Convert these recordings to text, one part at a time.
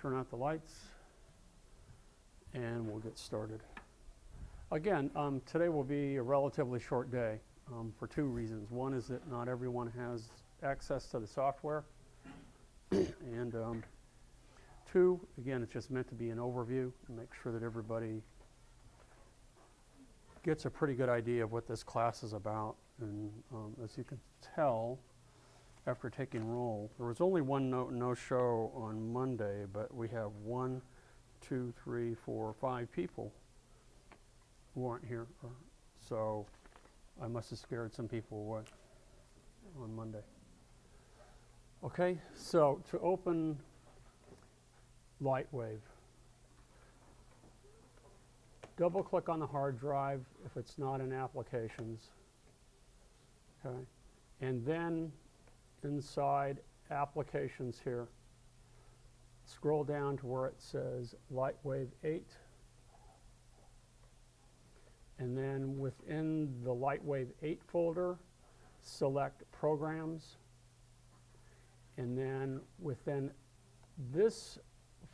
turn out the lights and we'll get started. Again, today will be a relatively short day for two reasons. One is that not everyone has access to the software. And two, again, it's just meant to be an overview and make sure that everybody gets a pretty good idea of what this class is about. And as you can tell, after taking roll, there was only one no-show on Monday, but we have 1, 2, 3, 4, 5 people who aren't here. So I must have scared some people away on Monday. Okay, so to open Lightwave, double click on the hard drive if it's not in applications. Okay, and then inside applications here, scroll down to where it says Lightwave 8. And then within the Lightwave 8 folder, select Programs. And then within this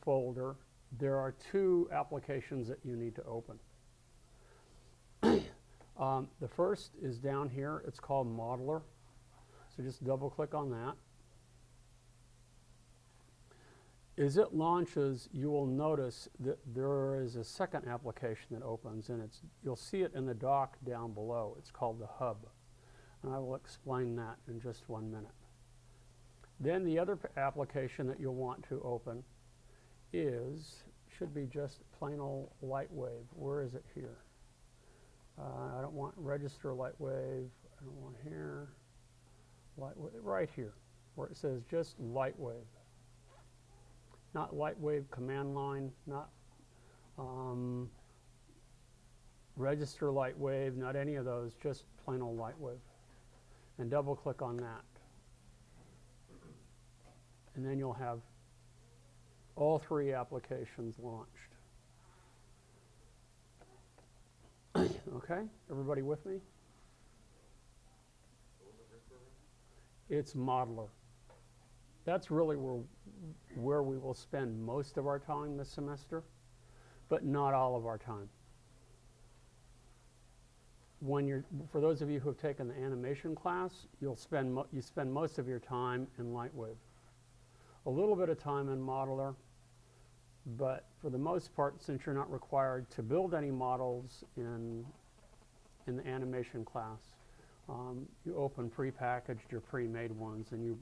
folder, there are two applications that you need to open. The first is down here. It's called Modeler. So just double click on that. As it launches, you will notice that there is a second application that opens, and you'll see it in the dock down below. It's called the Hub. And I will explain that in just 1 minute. Then the other application that you'll want to open should be just plain old Lightwave. Where is it here? I don't want register Lightwave. I don't want here. Lightwave, right here, where it says just Lightwave. Not Lightwave command line, not register Lightwave, not any of those, just plain old Lightwave. And double click on that. And then you'll have all three applications launched. Okay, everybody with me? It's Modeler. That's really where we will spend most of our time this semester, but not all of our time. For those of you who have taken the animation class, you spend most of your time in Lightwave. A little bit of time in Modeler, but for the most part, since you're not required to build any models in the animation class, you open prepackaged or pre-made ones and you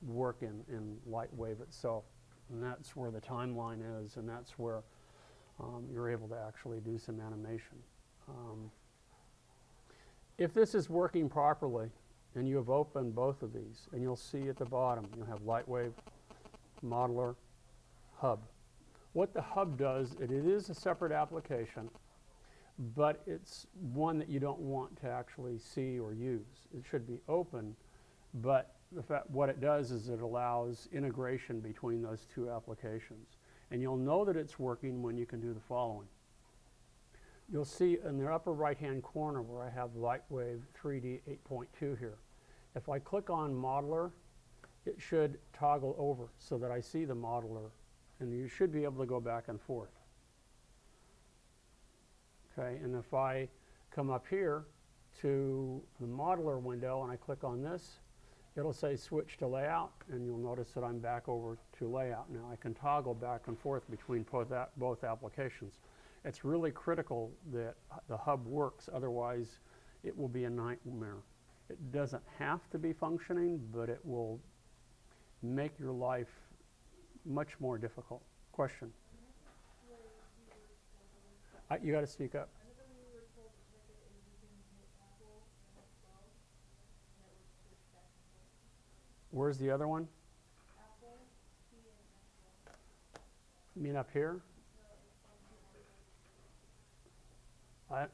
work in Lightwave itself. And that's where the timeline is, and that's where you're able to actually do some animation. If this is working properly, and you have opened both of these, and you'll see at the bottom, you'll have Lightwave, Modeler, Hub. What the Hub does, it is a separate application, but it's one that you don't want to actually see or use. It should be open, but what it does is it allows integration between those two applications. And you'll know that it's working when you can do the following. You'll see in the upper right-hand corner where I have Lightwave 3D 8.2 here. If I click on Modeler, it should toggle over so that I see the modeler, and you should be able to go back and forth. Okay, and if I come up here to the modeler window and I click on this, it'll say switch to layout, and you'll notice that I'm back over to layout. Now I can toggle back and forth between both applications. It's really critical that the Hub works, otherwise it will be a nightmare. It doesn't have to be functioning, but it will make your life much more difficult. Question? You got to speak up. Where's the other one? You mean up here?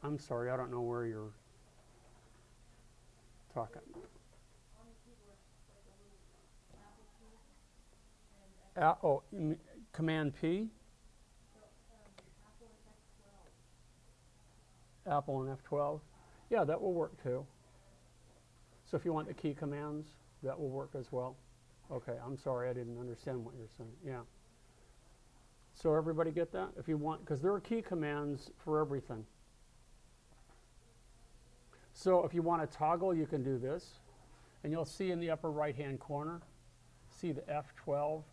I'm sorry, I don't know where you're talking. Command P? Apple and F12. Yeah, that will work too. So if you want the key commands, that will work as well. Okay, I'm sorry, I didn't understand what you're saying. Yeah. So everybody get that? If you want, because there are key commands for everything. So if you want to toggle, you can do this. And you'll see in the upper right-hand corner, see the F12.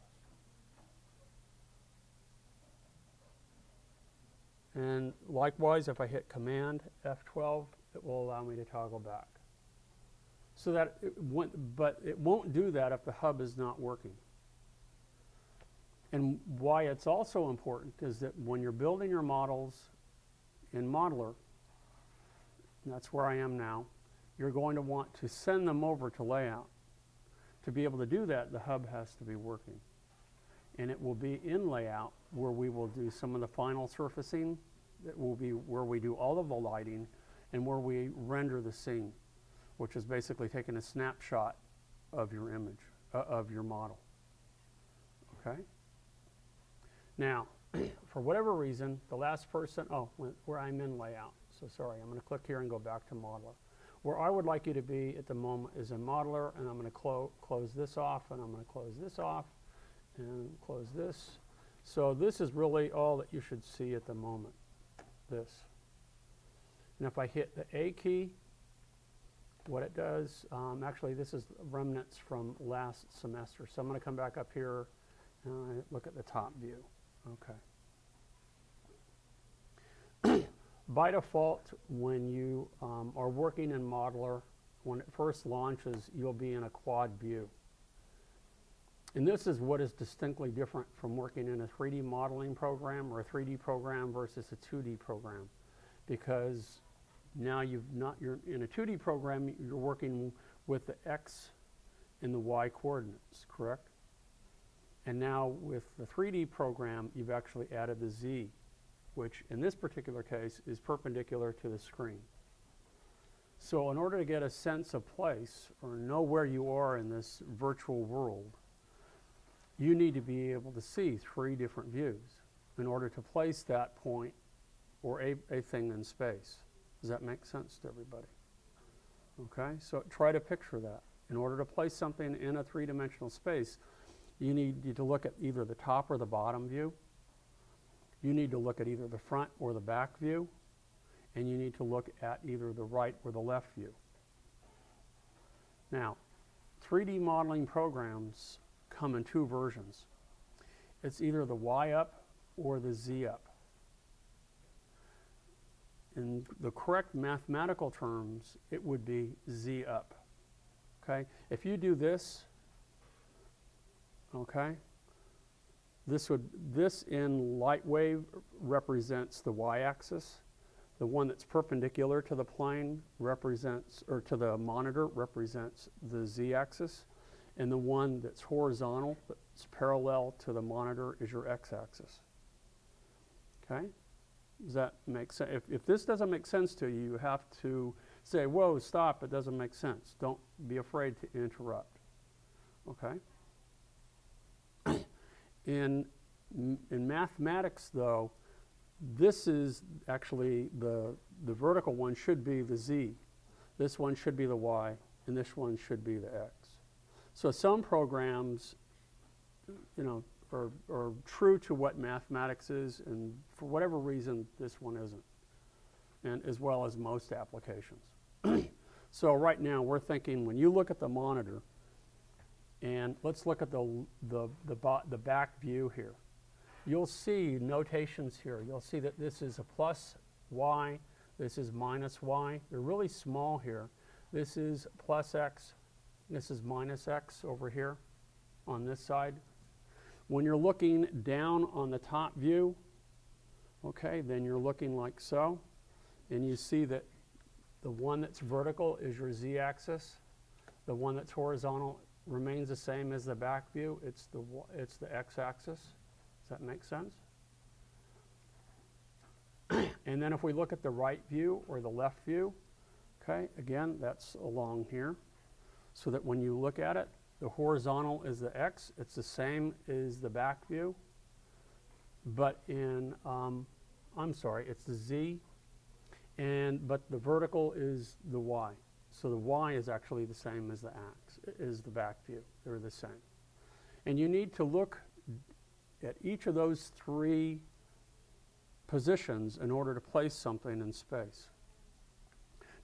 And likewise, if I hit Command F12, it will allow me to toggle back. So that but it won't do that if the hub is not working. And why it's also important is that when you're building your models in Modeler, and that's where I am now, you're going to want to send them over to layout. To be able to do that, the hub has to be working. And it will be in layout where we will do some of the final surfacing. That will be where we do all of the lighting and where we render the scene, which is basically taking a snapshot of your image, of your model. Okay? Now, for whatever reason, the last person, where I'm in layout. So sorry, I'm going to click here and go back to Modeler. Where I would like you to be at the moment is in Modeler, and I'm going to close this off, and I'm going to close this off, and close this. So this is really all that you should see at the moment, this. And if I hit the A key, what it does, actually this is remnants from last semester. So I'm going to come back up here and look at the top view. Okay. By default, when you are working in Modeler, when it first launches, you'll be in a quad view. And this is what is distinctly different from working in a 3D modeling program or a 3D program versus a 2D program. Because now you're in a 2D program, you're working with the X and the Y coordinates, correct? And now with the 3D program, you've actually added the Z, which in this particular case is perpendicular to the screen. So in order to get a sense of place or know where you are in this virtual world, you need to be able to see 3 different views in order to place that point or a thing in space. Does that make sense to everybody? Okay, so try to picture that. In order to place something in a 3-dimensional space, you need to look at either the top or the bottom view. You need to look at either the front or the back view, and you need to look at either the right or the left view. Now, 3D modeling programs come in 2 versions. It's either the Y up or the Z up. In the correct mathematical terms, it would be Z up. Okay? If you do this, okay, this in Lightwave represents the y-axis. The one that's perpendicular to the plane represents, or to the monitor, represents the z-axis. And the one that's horizontal, that's parallel to the monitor, is your x-axis. Okay? Does that make sense? If this doesn't make sense to you, you have to say, whoa, stop, it doesn't make sense. Don't be afraid to interrupt. Okay? In mathematics, though, this is actually the vertical one should be the z. This one should be the y, and this one should be the x. So some programs, you know, are true to what mathematics is, and for whatever reason, this one isn't, and as well as most applications. So right now, we're thinking when you look at the monitor, and let's look at the back view here. You'll see notations here. You'll see that this is a plus y, this is minus y. They're really small here. This is plus x, this is minus x over here on this side. When you're looking down on the top view, okay, then you're looking like so, and you see that the one that's vertical is your z-axis. The one that's horizontal remains the same as the back view. It's the x-axis. Does that make sense? And then if we look at the right view or the left view, okay, again, that's along here. So that when you look at it, the horizontal is the x. It's the same as the back view. But in, I'm sorry, it's the z. But the vertical is the y. So the y is actually the same as the back view. They're the same. And you need to look at each of those three positions in order to place something in space.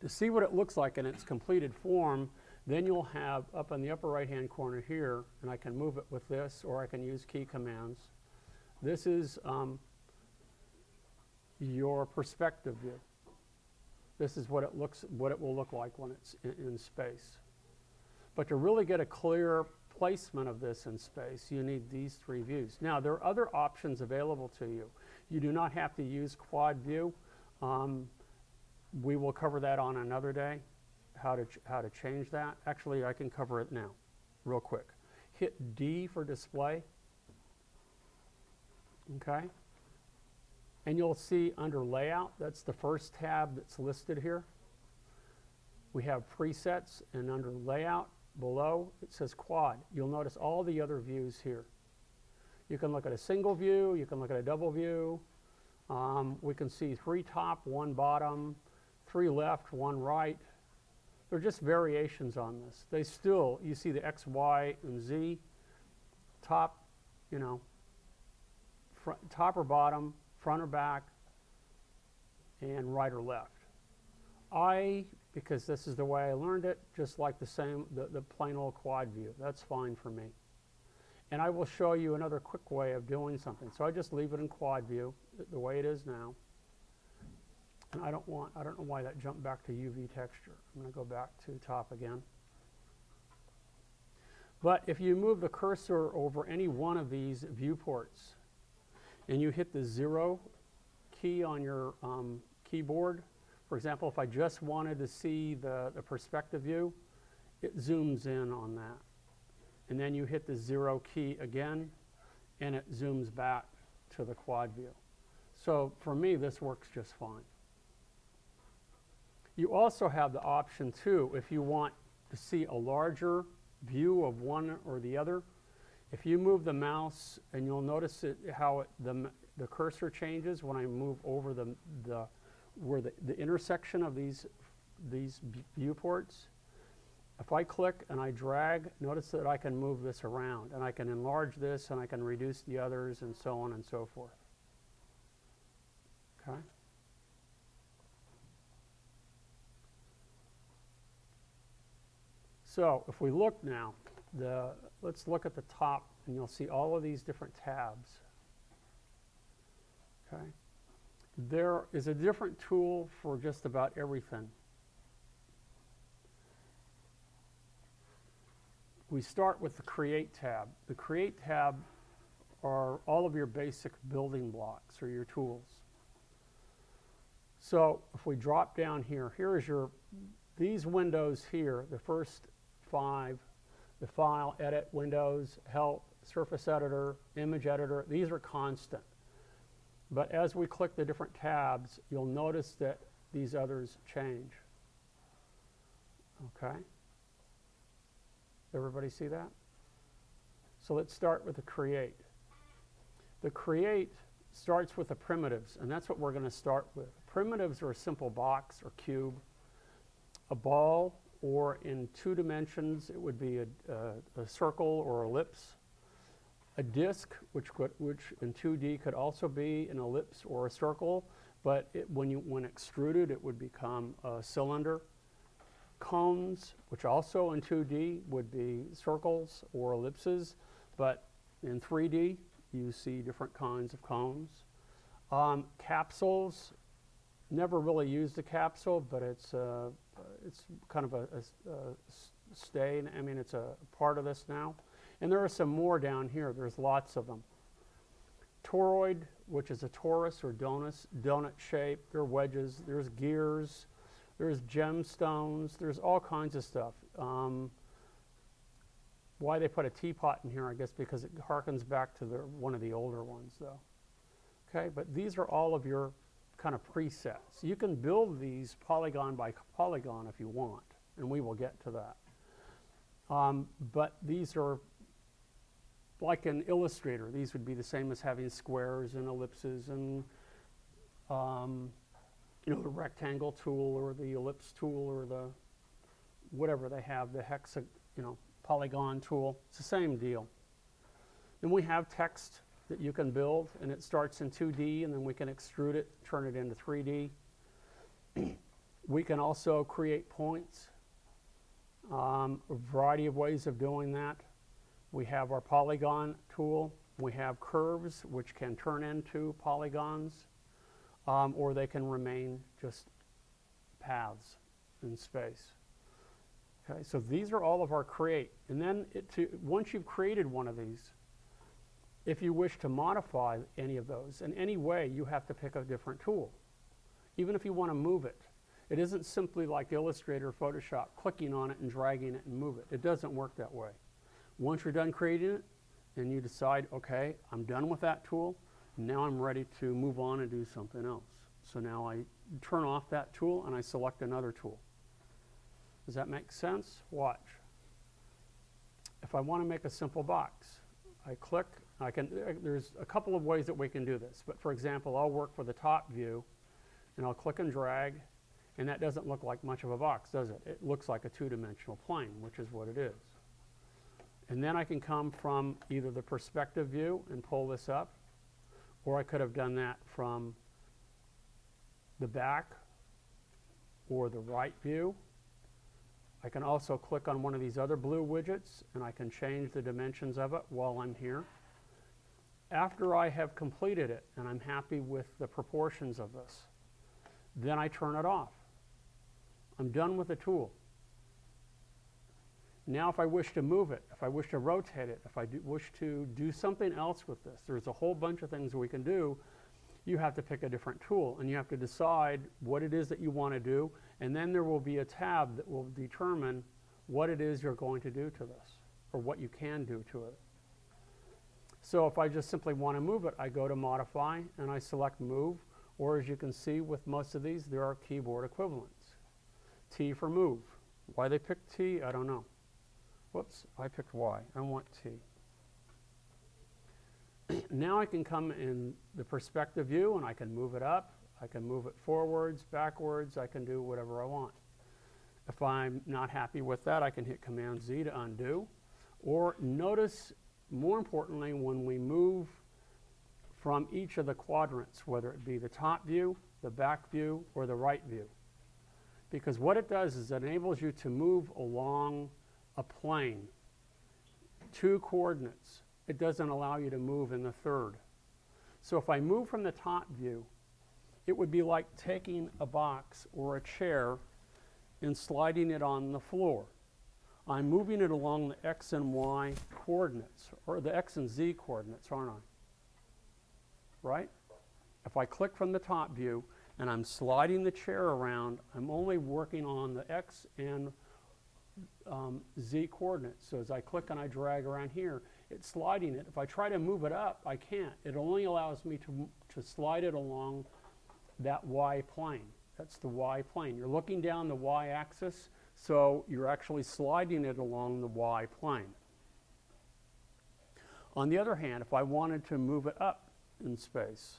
To see what it looks like in its completed form, then you'll have up in the upper right-hand corner here, and I can move it with this, or I can use key commands. This is your perspective view. This is what it will look like when it's in space. But to really get a clear placement of this in space, you need these three views. Now, there are other options available to you. You do not have to use quad view. We will cover that on another day, how to change that. Actually, I can cover it now, real quick. Hit D for display. Okay. And you'll see under layout, that's the first tab that's listed here. We have presets, and under layout below it says quad. You'll notice all the other views here. You can look at a single view, you can look at a double view. We can see 3 top, 1 bottom, 3 left, 1 right. They're just variations on this. They still, you see the X, Y, and Z, top, you know, top or bottom, front or back, and right or left. Because this is the way I learned it, just like the plain old quad view. That's fine for me. And I will show you another quick way of doing something. So I just leave it in quad view, the way it is now. And I don't know why that jumped back to UV texture. I'm going to go back to top again. But if you move the cursor over any one of these viewports, and you hit the 0 key on your keyboard, for example, if I just wanted to see the perspective view, it zooms in on that. And then you hit the 0 key again, and it zooms back to the quad view. So for me, this works just fine. You also have the option, too, if you want to see a larger view of one or the other. If you move the mouse, and you'll notice how the cursor changes when I move over where the intersection of these viewports. If I click and I drag, notice that I can move this around, and I can enlarge this, and I can reduce the others, and so on and so forth. Okay. So if we look now, let's look at the top, and you'll see all of these different tabs. Okay. There is a different tool for just about everything. We start with the Create tab. The Create tab are all of your basic building blocks or your tools. So if we drop down here, these windows here, the first 5, the File, Edit, Windows, Help, Surface Editor, Image Editor, these are constant. But as we click the different tabs, you'll notice that these others change. Okay? Everybody see that? So let's start with the Create. The Create starts with the primitives, and that's what we're going to start with. Primitives are a simple box or cube, a ball, or in 2 dimensions, it would be a circle or ellipse. A disk, which in 2D could also be an ellipse or a circle, but when extruded, it would become a cylinder. Cones, which also in 2D would be circles or ellipses, but in 3D, you see different kinds of cones. Capsules, never really used a capsule, but it's kind of a stay. I mean, it's a part of this now. And there are some more down here. There's lots of them. Toroid, which is a torus or donut shape. There are wedges. There's gears. There's gemstones. There's all kinds of stuff. Why they put a teapot in here, I guess because it harkens back to one of the older ones, though. Okay, but these are all of your kind of presets. You can build these polygon by polygon if you want, and we will get to that. But these are like in Illustrator. These would be the same as having squares and ellipses and you know, the rectangle tool or the ellipse tool or the whatever they have, the polygon tool. It's the same deal. Then we have text that you can build, and it starts in 2D, and then we can extrude it, turn it into 3D. We can also create points, a variety of ways of doing that. We have our polygon tool. We have curves, which can turn into polygons, or they can remain just paths in space. Okay, so these are all of our create. And then once you've created one of these, if you wish to modify any of those in any way, you have to pick a different tool. Even if you want to move it. It isn't simply like Illustrator or Photoshop, clicking on it and dragging it and move it. It doesn't work that way. Once you're done creating it, and you decide, okay, I'm done with that tool, now I'm ready to move on and do something else. So now I turn off that tool and I select another tool. Does that make sense? Watch. If I want to make a simple box, I click, there's a couple of ways that we can do this, but for example, I'll work for the top view, and I'll click and drag, and that doesn't look like much of a box, does it? It looks like a two-dimensional plane, which is what it is. And then I can come from either the perspective view and pull this up, or I could have done that from the back or the right view. I can also click on one of these other blue widgets, and I can change the dimensions of it while I'm here. After I have completed it, and I'm happy with the proportions of this, then I turn it off. I'm done with the tool. Now if I wish to move it, if I wish to rotate it, if I wish to do something else with this, there's a whole bunch of things we can do. You have to pick a different tool, and you have to decide what it is that you want to do, and then there will be a tab that will determine what it is you're going to do to this, or what you can do to it. So if I just simply want to move it, I go to Modify, and I select Move, or as you can see with most of these, there are keyboard equivalents. T for Move. Why they picked T, I don't know. Whoops, I picked Y. I want T. Now I can come in the perspective view, and I can move it up. I can move it forwards, backwards. I can do whatever I want. If I'm not happy with that, I can hit Command Z to undo. Or notice, more importantly, when we move from each of the quadrants, whether it be the top view, the back view, or the right view. Because what it does is it enables you to move along a plane, 2 coordinates. It doesn't allow you to move in the third. So if I move from the top view, it would be like taking a box or a chair and sliding it on the floor. I'm moving it along the X and Y coordinates, or the X and Z coordinates, aren't I? Right? If I click from the top view and I'm sliding the chair around, I'm only working on the X and Z coordinates. So as I click and I drag around here, it's sliding it. If I try to move it up, I can't. It only allows me to slide it along that Y plane. That's the Y plane. You're looking down the Y axis, so you're actually sliding it along the Y plane. On the other hand, if I wanted to move it up in space,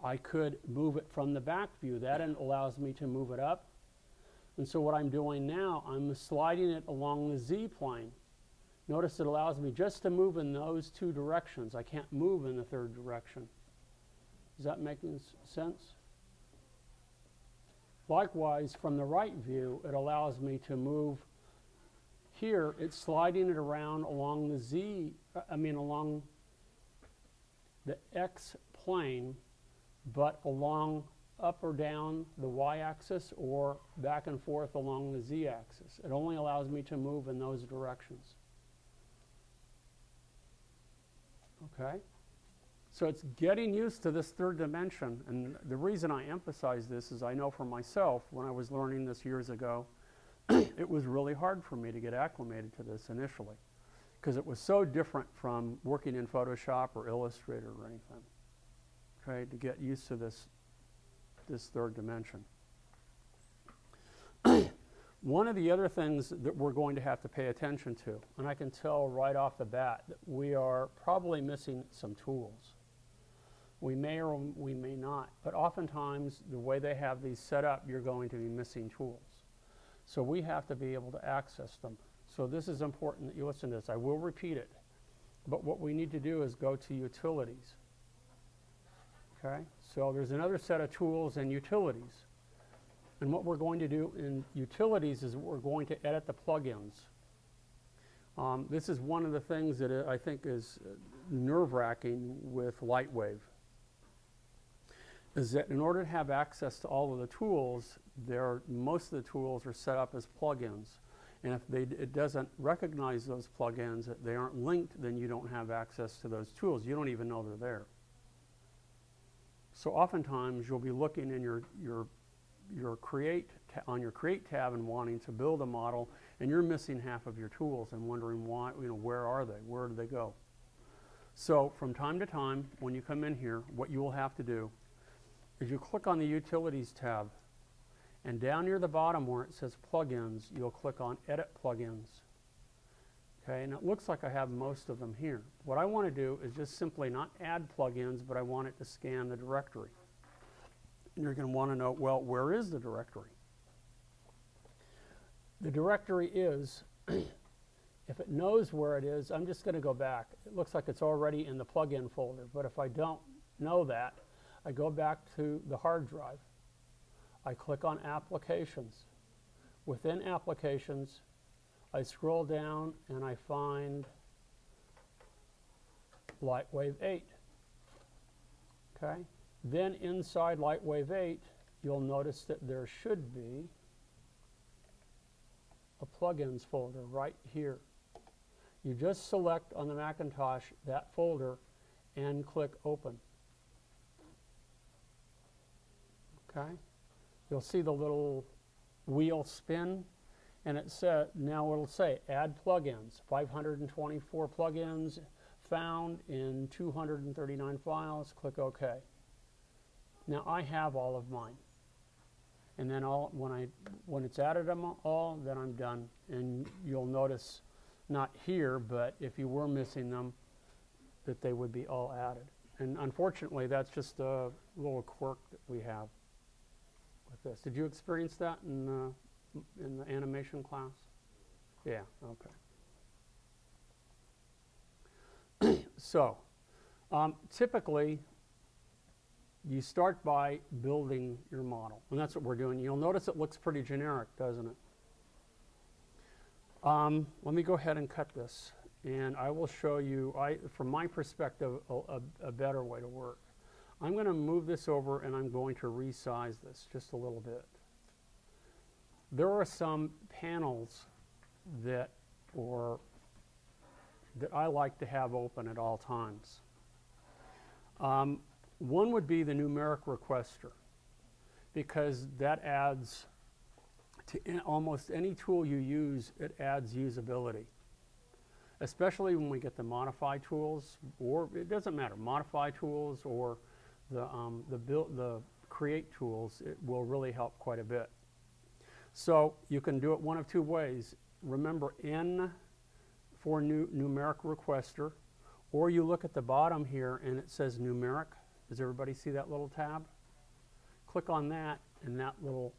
I could move it from the back view. That allows me to move it up. And so what I'm doing now, I'm sliding it along the Z plane. Notice it allows me just to move in those 2 directions. I can't move in the third direction. Is that making sense? Likewise, from the right view, it allows me to move here. It's sliding it around along the Z, along the X plane, but along up or down the Y-axis or back and forth along the Z-axis. It only allows me to move in those directions. Okay? So it's getting used to this third dimension, and the reason I emphasize this is I know for myself, when I was learning this years ago, it was really hard for me to get acclimated to this initially, because it was so different from working in Photoshop or Illustrator or anything. Okay, to get used to this third dimension. One of the other things that we're going to have to pay attention to, and I can tell right off the bat that we are probably missing some tools. We may or we may not, but oftentimes the way they have these set up, you're going to be missing tools. So we have to be able to access them. So this is important that you listen to this. I will repeat it. But what we need to do is go to Utilities. Okay, so there's another set of tools and Utilities. And what we're going to do in Utilities is we're going to edit the plugins. This is one of the things that I think is nerve-wracking with Lightwave, is that in order to have access to all of the tools, most of the tools are set up as plugins. And if it doesn't recognize those plugins, that they aren't linked, then you don't have access to those tools. You don't even know they're there. So oftentimes you'll be looking in your Create tab and wanting to build a model, and you're missing half of your tools and wondering why, where are they? Where do they go? So from time to time, when you come in here, what you will have to do is you click on the Utilities tab, and down near the bottom where it says Plugins, you'll click on Edit Plugins. Okay, and it looks like I have most of them here. What I want to do is just simply not add plugins, but I want it to scan the directory. And you're going to want to know, well, where is the directory? The directory is, if it knows where it is, I'm just going to go back. It looks like it's already in the plugin folder, but if I don't know that, I go back to the hard drive. I click on Applications. Within Applications, I scroll down and I find Lightwave 8. Okay? Then inside Lightwave 8, you'll notice that there should be a plugins folder right here. You just select on the Macintosh that folder and click Open. Okay? You'll see the little wheel spin, and now it'll say Add Plugins, 524 plugins found in 239 files. Click OK. Now I have all of mine, and then when it's added them all, then I'm done. And you'll notice, not here, but if you were missing them, that they would be all added. And unfortunately, that's just a little quirk that we have with this. Did you experience that in the animation class? Yeah, okay. So, typically, you start by building your model, and that's what we're doing. You'll notice it looks pretty generic, doesn't it? Let me go ahead and cut this, and I will show you, from my perspective, a better way to work. I'm going to move this over, and I'm going to resize this just a little bit. There are some panels that I like to have open at all times. One would be the numeric requester, because that adds to almost any tool you use, it adds usability. Especially when we get the modify tools, or it doesn't matter, modify tools or the create tools, it will really help quite a bit. So you can do it one of two ways. Remember N for numeric requester, or you look at the bottom here and it says numeric. Does everybody see that little tab? Click on that and that little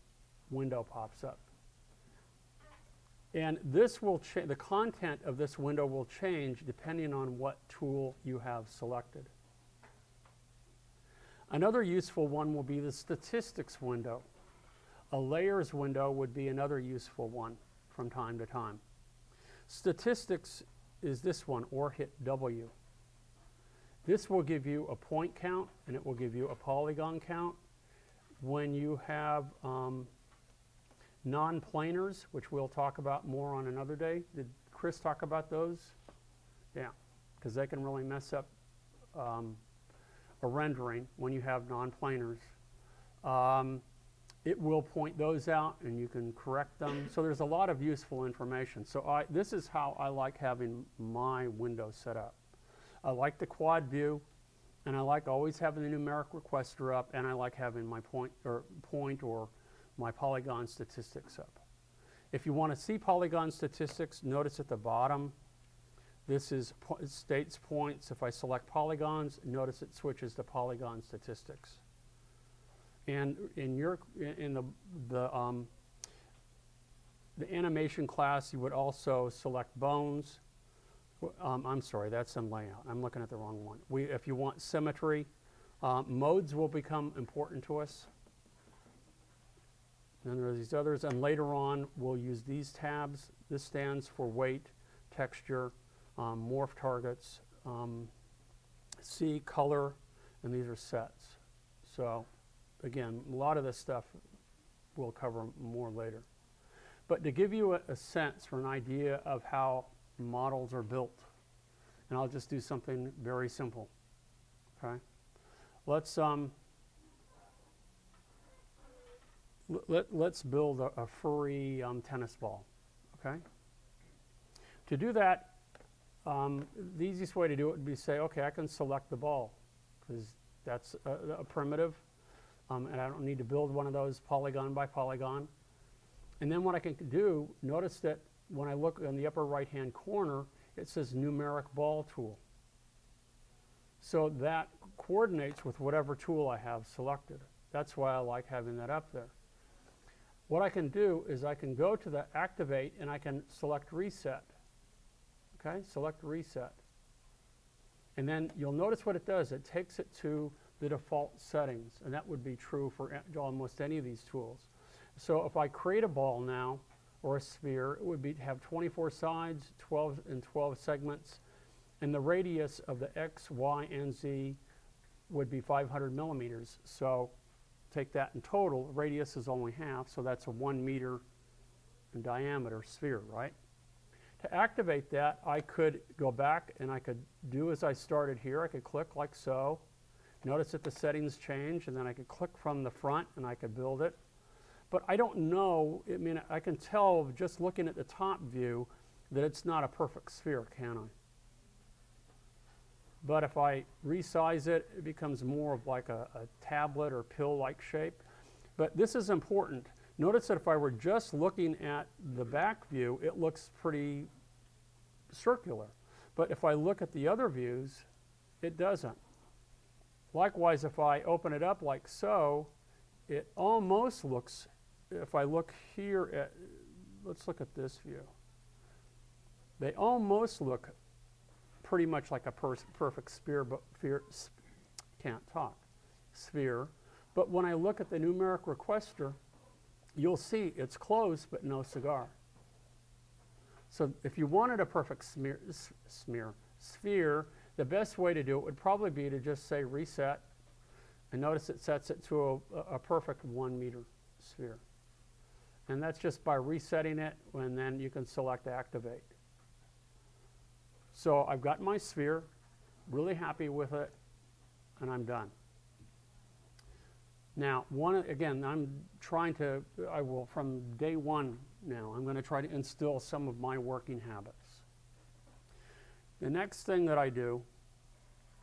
window pops up. And this will the content of this window will change depending on what tool you have selected. Another useful one will be the statistics window. A layers window would be another useful one from time to time. Statistics is this one, or hit W. This will give you a point count, and it will give you a polygon count. When you have non-planars, which we'll talk about more on another day. Did Chris talk about those? Yeah, because they can really mess up a rendering when you have non-planars. It will point those out, and you can correct them. So there's a lot of useful information. So this is how I like having my window set up. I like the quad view, and I like always having the numeric requester up, and I like having my point or my polygon statistics up. If you want to see polygon statistics, notice at the bottom, this is states points. If I select polygons, notice it switches to polygon statistics. And in the animation class, you would also select bones. I'm sorry, that's in layout. I'm looking at the wrong one. If you want symmetry, modes will become important to us. Then there are these others, and later on we'll use these tabs. This stands for weight, texture, morph targets, C, color, and these are sets. So again, a lot of this stuff we'll cover more later. But to give you a sense or an idea of how models are built, and I'll just do something very simple, okay? Let's build a furry tennis ball, okay? To do that, the easiest way to do it would be say, okay, I can select the ball, because that's a primitive, and I don't need to build one of those polygon by polygon. And then what I can do, notice that when I look in the upper right-hand corner, it says Numeric Ball Tool. So that coordinates with whatever tool I have selected. That's why I like having that up there. What I can do is I can go to the Activate and I can select Reset. Okay, select Reset. And then you'll notice what it does. It takes it to the default settings, and that would be true for almost any of these tools. So if I create a ball now, or a sphere, it would have 24 sides, 12 and 12 segments, and the radius of the X, Y, and Z would be 500 millimeters. So take that in total, radius is only half, so that's a 1 meter in diameter sphere, right? To activate that, I could go back and I could do as I started here. I could click like so. Notice that the settings change, and then I could click from the front and I could build it. But I don't know, I mean, I can tell just looking at the top view that it's not a perfect sphere, can I? But if I resize it, it becomes more of like a tablet or pill-like shape. But this is important. Notice that if I were just looking at the back view, it looks pretty circular. But if I look at the other views, it doesn't. Likewise, if I open it up like so, it almost looks, if I look here at, let's look at this view. They almost look pretty much like a perfect sphere, but can't talk, sphere. But when I look at the numeric requester, you'll see it's closed but no cigar. So if you wanted a perfect sphere, the best way to do it would probably be to just say reset, and notice it sets it to a perfect 1 meter sphere. And that's just by resetting it, and then you can select activate. So I've got my sphere, really happy with it, and I'm done. Now, again, I'm trying to, I will, from day one now, I'm going to try to instill some of my working habits. The next thing that I do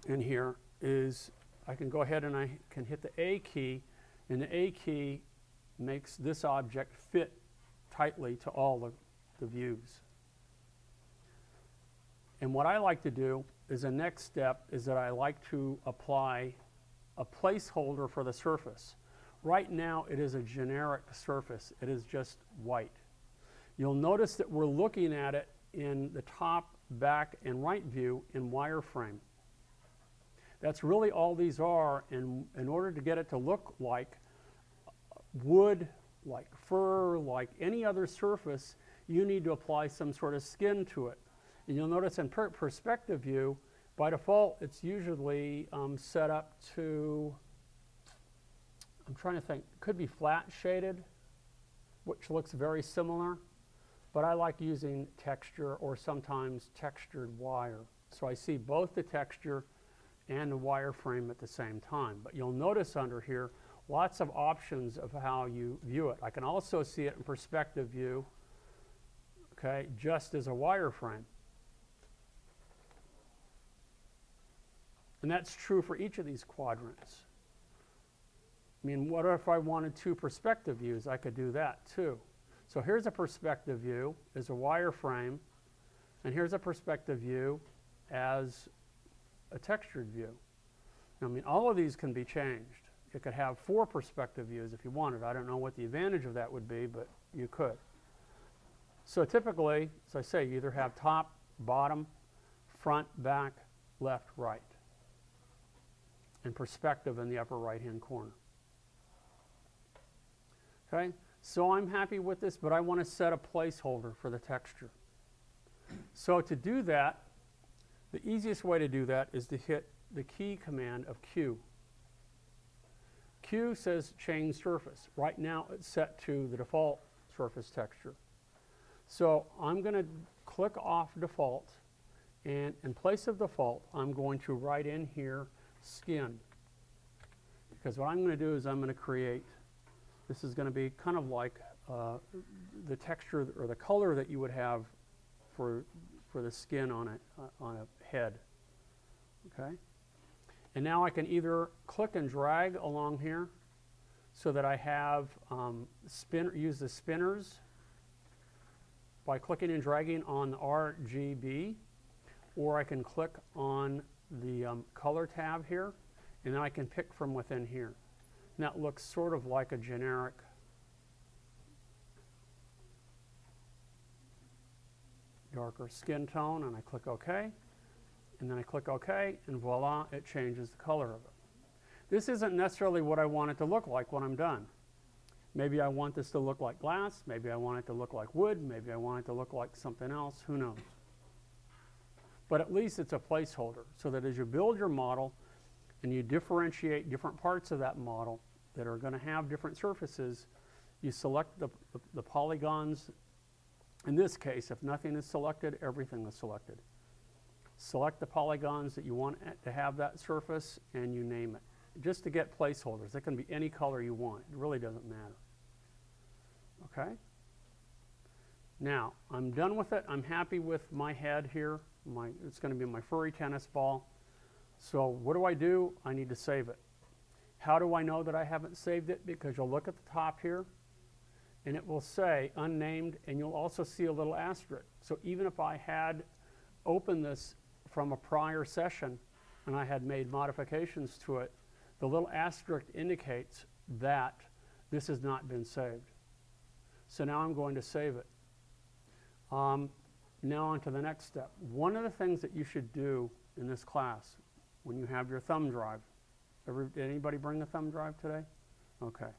in here is I can go ahead and I can hit the A key, and the A key makes this object fit tightly to all the views. And what I like to do is the next step is that I like to apply a placeholder for the surface. Right now it is a generic surface. It is just white. You'll notice that we're looking at it in the top, back, and right view in wireframe. That's really all these are, and in order to get it to look like wood, like fur, like any other surface, you need to apply some sort of skin to it. And you'll notice in perspective view, by default, it's usually set up to, I'm trying to think, could be flat shaded, which looks very similar, but I like using texture or sometimes textured wire. So I see both the texture and the wireframe at the same time. But you'll notice under here, lots of options of how you view it. I can also see it in perspective view, okay, just as a wireframe. And that's true for each of these quadrants. I mean, what if I wanted 2 perspective views? I could do that too. So here's a perspective view as a wireframe, and here's a perspective view as a textured view. I mean, all of these can be changed. You could have 4 perspective views if you wanted. I don't know what the advantage of that would be, but you could. So typically, as I say, you either have top, bottom, front, back, left, right, and perspective in the upper right-hand corner. Okay, so I'm happy with this, but I want to set a placeholder for the texture. So to do that, the easiest way to do that is to hit the key command of Q. Q says change surface. Right now it's set to the default surface texture. So I'm going to click off default, and in place of default I'm going to write in here skin, because what I'm going to do is I'm going to create, this is going to be kind of like the texture or the color that you would have for the skin on a head. Okay, and now I can either click and drag along here so that I have use the spinners by clicking and dragging on RGB, or I can click on the color tab here, and then I can pick from within here. And that looks sort of like a generic darker skin tone, and I click OK, and then I click OK, and voila, it changes the color of it. This isn't necessarily what I want it to look like when I'm done. Maybe I want this to look like glass, maybe I want it to look like wood, maybe I want it to look like something else, who knows. But at least it's a placeholder, so that as you build your model and you differentiate different parts of that model that are going to have different surfaces, you select the polygons. In this case, if nothing is selected, everything is selected. Select the polygons that you want to have that surface, and you name it. Just to get placeholders. It can be any color you want. It really doesn't matter. Okay? Now, I'm done with it. I'm happy with my head here. It's going to be my furry tennis ball. So what do? I need to save it. How do I know that I haven't saved it? Because you'll look at the top here, and it will say unnamed, and you'll also see a little asterisk. So even if I had opened this from a prior session and I had made modifications to it, the little asterisk indicates that this has not been saved. So now I'm going to save it. Now on to the next step. One of the things that you should do in this class when you have your thumb drive, did anybody bring a thumb drive today? Okay.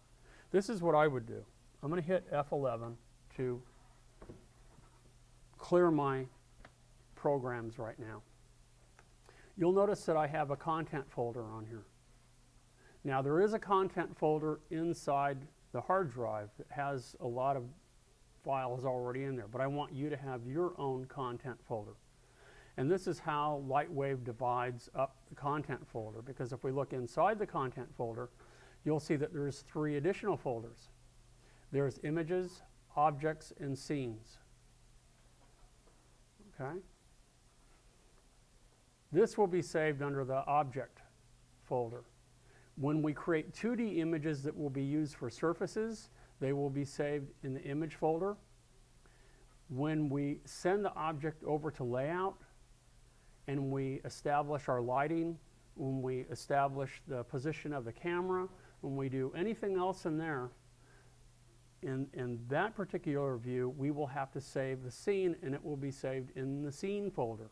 This is what I would do. I'm going to hit F11 to clear my programs right now. You'll notice that I have a content folder on here. Now there is a content folder inside the hard drive that has a lot of files already in there, but I want you to have your own content folder. And this is how Lightwave divides up the content folder, because if we look inside the content folder, you'll see that there's 3 additional folders. There's images, objects, and scenes. Okay? This will be saved under the object folder. When we create 2D images that will be used for surfaces, they will be saved in the image folder. When we send the object over to layout and we establish our lighting, when we establish the position of the camera, when we do anything else in there, in that particular view, we will have to save the scene, and it will be saved in the scene folder.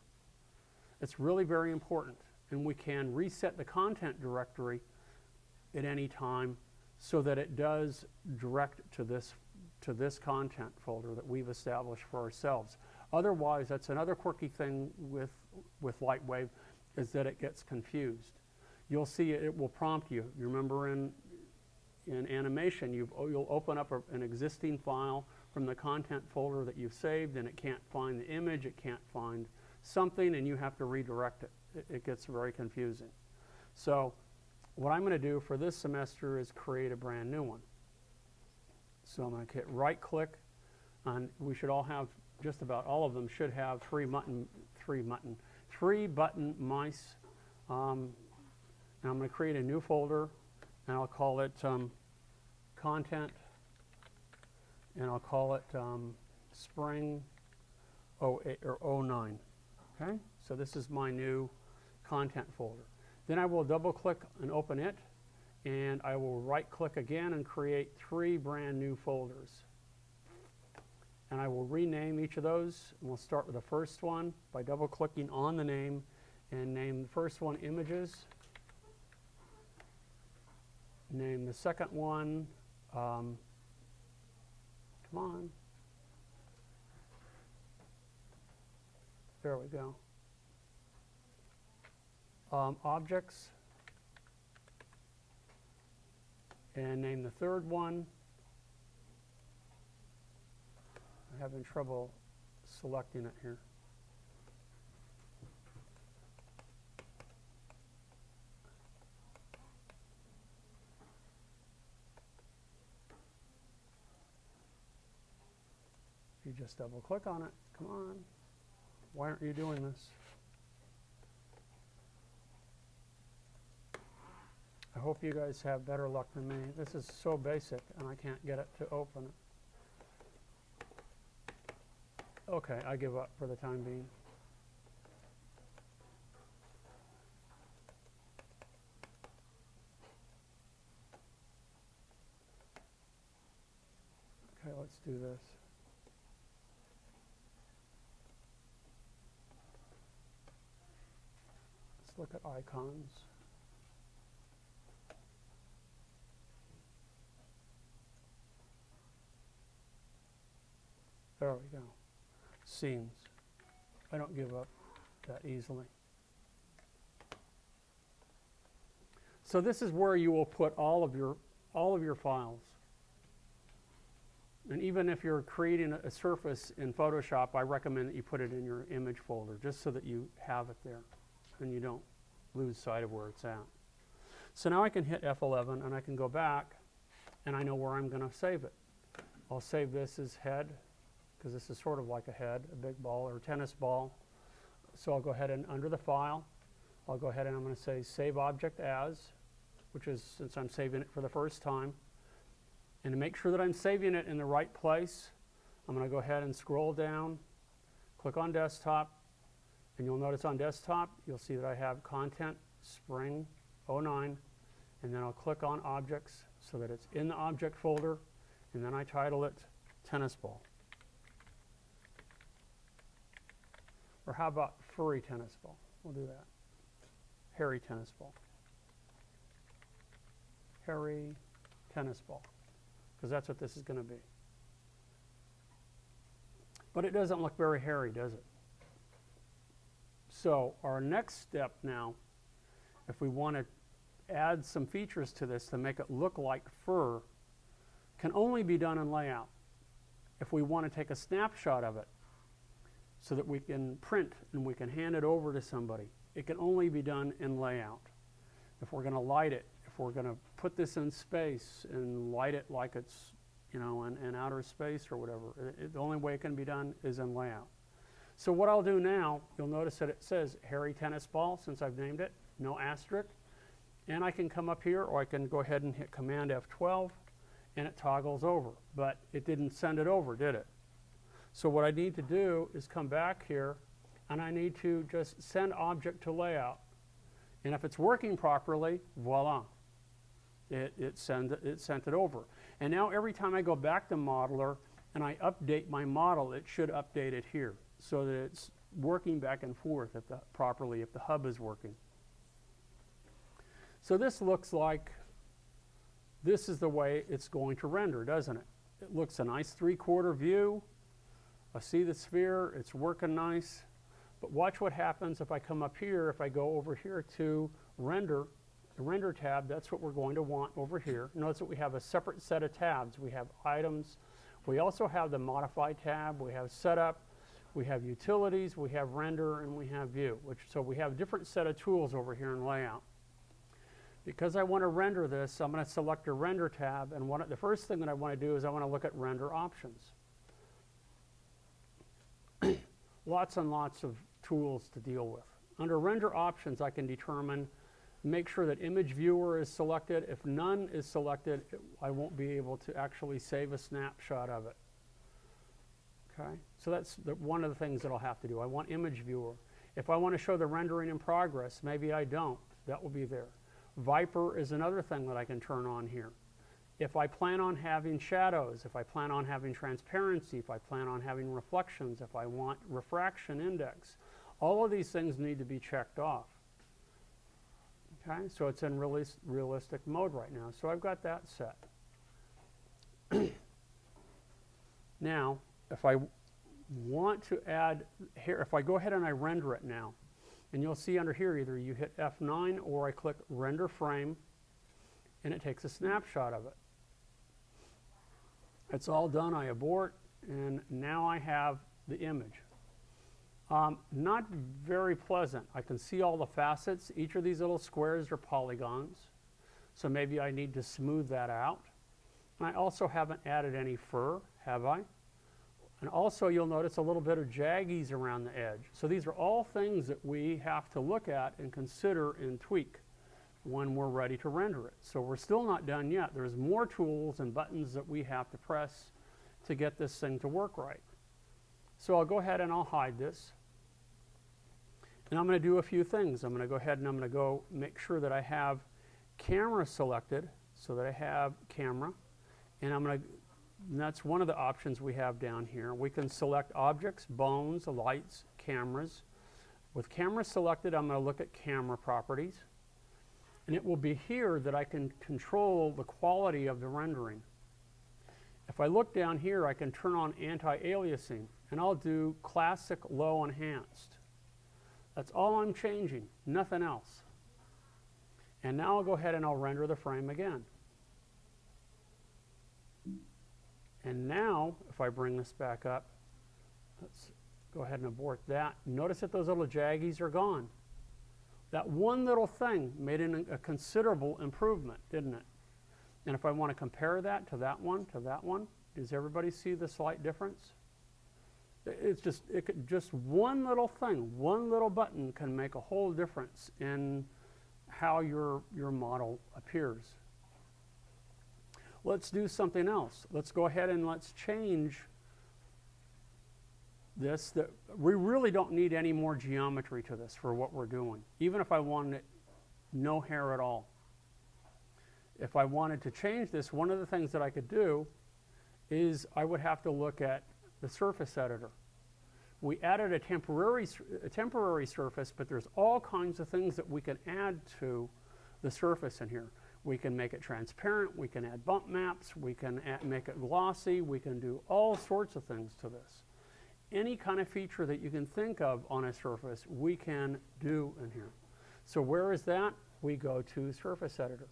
It's really very important, and we can reset the content directory at any time so that it does direct to this content folder that we've established for ourselves. Otherwise, that's another quirky thing with Lightwave, is that it gets confused. You'll see it will prompt you. You remember in animation, you'll open up an existing file from the content folder that you've saved, and it can't find the image, it can't find something, and you have to redirect it. It gets very confusing. So what I'm going to do for this semester is create a brand new one. So I'm going to hit right click, and we should all have, just about all of them should have three button mice. And I'm going to create a new folder, and I'll call it content, and I'll call it spring 08 or 09. Okay, so this is my new content folder. Then I will double click and open it, and I will right click again and create 3 brand new folders. and I will rename each of those. And we'll start with the first one by double-clicking on the name and name the first one Images. Name the second one, come on. There we go. Objects. And name the third one. I'm having trouble selecting it here. You just double click on it. Come on. Why aren't you doing this? I hope you guys have better luck than me. This is so basic and I can't get it to open it. Okay, I give up for the time being. Okay, let's do this. Let's look at icons. There we go. Scenes. I don't give up that easily. So this is where you will put all of your files. And even if you're creating a surface in Photoshop, I recommend that you put it in your image folder just so that you have it there and you don't lose sight of where it's at. So now I can hit F11 and I can go back and I know where I'm going to save it. I'll save this as head, because this is sort of like a head, a big ball or a tennis ball. So I'll go ahead and under the file, I'll go ahead and I'm going to say save object as, which is since I'm saving it for the first time. And to make sure that I'm saving it in the right place, I'm going to go ahead and scroll down, click on desktop, and you'll notice on desktop, you'll see that I have content, spring 09, and then I'll click on objects so that it's in the object folder, and then I title it tennis ball. Or how about furry tennis ball? We'll do that. Hairy tennis ball. Hairy tennis ball. Because that's what this is going to be. But it doesn't look very hairy, does it? So our next step now, if we want to add some features to this to make it look like fur, can only be done in layout. If we want to take a snapshot of it so that we can print and we can hand it over to somebody, it can only be done in layout. If we're going to light it, if we're going to put this in space and light it like it's, you know, in outer space or whatever, the only way it can be done is in layout. So what I'll do now, you'll notice that it says hairy tennis ball since I've named it, no asterisk. And I can come up here or I can go ahead and hit Command F12 and it toggles over. But it didn't send it over, did it? So what I need to do is come back here and I need to just send object to layout. And if it's working properly, voila, it sent it over. And now every time I go back to Modeler and I update my model, it should update it here so that it's working back and forth properly if the hub is working. So this looks like this is the way it's going to render, doesn't it? It looks a nice 3/4 view. I see the sphere, it's working nice. But watch what happens if I come up here, if I go over here to render, the render tab, that's what we're going to want over here. Notice that we have a separate set of tabs. We have items, we also have the modify tab, we have setup, we have utilities, we have render, and we have view. So we have a different set of tools over here in layout. Because I want to render this, I'm going to select a render tab, and the first thing that I want to do is I want to look at render options. Lots and lots of tools to deal with. Under render options, I can determine, make sure that image viewer is selected. If none is selected, I won't be able to actually save a snapshot of it. Okay, so that's one of the things that I'll have to do. I want image viewer. If I want to show the rendering in progress, maybe I don't. That will be there. Viper is another thing that I can turn on here. if I plan on having shadows, if I plan on having transparency, if I plan on having reflections, if I want refraction index, all of these things need to be checked off. Okay, so it's in realistic mode right now. So I've got that set. Now, if I want to add here, if I go ahead and I render it now, and you'll see under here either you hit F9 or I click render frame, and it takes a snapshot of it. It's all done. I abort, and now I have the image. Not very pleasant. I can see all the facets. Each of these little squares are polygons, so maybe I need to smooth that out. And I also haven't added any fur, have I? And also you'll notice a little bit of jaggies around the edge. So these are all things that we have to look at and consider and tweak when we're ready to render it. So we're still not done yet. There's more tools and buttons that we have to press to get this thing to work right. So I'll go ahead and I'll hide this. And I'm going to do a few things. I'm going to go ahead and I'm going to go make sure that I have camera selected so that I have camera. And and that's one of the options we have down here. We can select objects, bones, lights, cameras. With camera selected, I'm going to look at camera properties. And it will be here that I can control the quality of the rendering. If I look down here, I can turn on anti-aliasing, and I'll do classic low enhanced. That's all I'm changing, nothing else. And now I'll go ahead and I'll render the frame again. And now, if I bring this back up, let's go ahead and abort that. Notice that those little jaggies are gone. That one little thing made a considerable improvement, didn't it? And if I want to compare that to that one, does everybody see the slight difference? It's just one little thing, one little button can make a whole difference in how your model appears. Let's do something else. Let's go ahead and let's change this. We really don't need any more geometry to this for what we're doing, even if I wanted no hair at all. If I wanted to change this, one of the things that I could do is I would have to look at the surface editor. We added a temporary surface, but there's all kinds of things that we can add to the surface in here. We can make it transparent, we can add bump maps, we can make it glossy, we can do all sorts of things to this. Any kind of feature that you can think of on a surface, we can do in here. So where is that? We go to Surface Editor.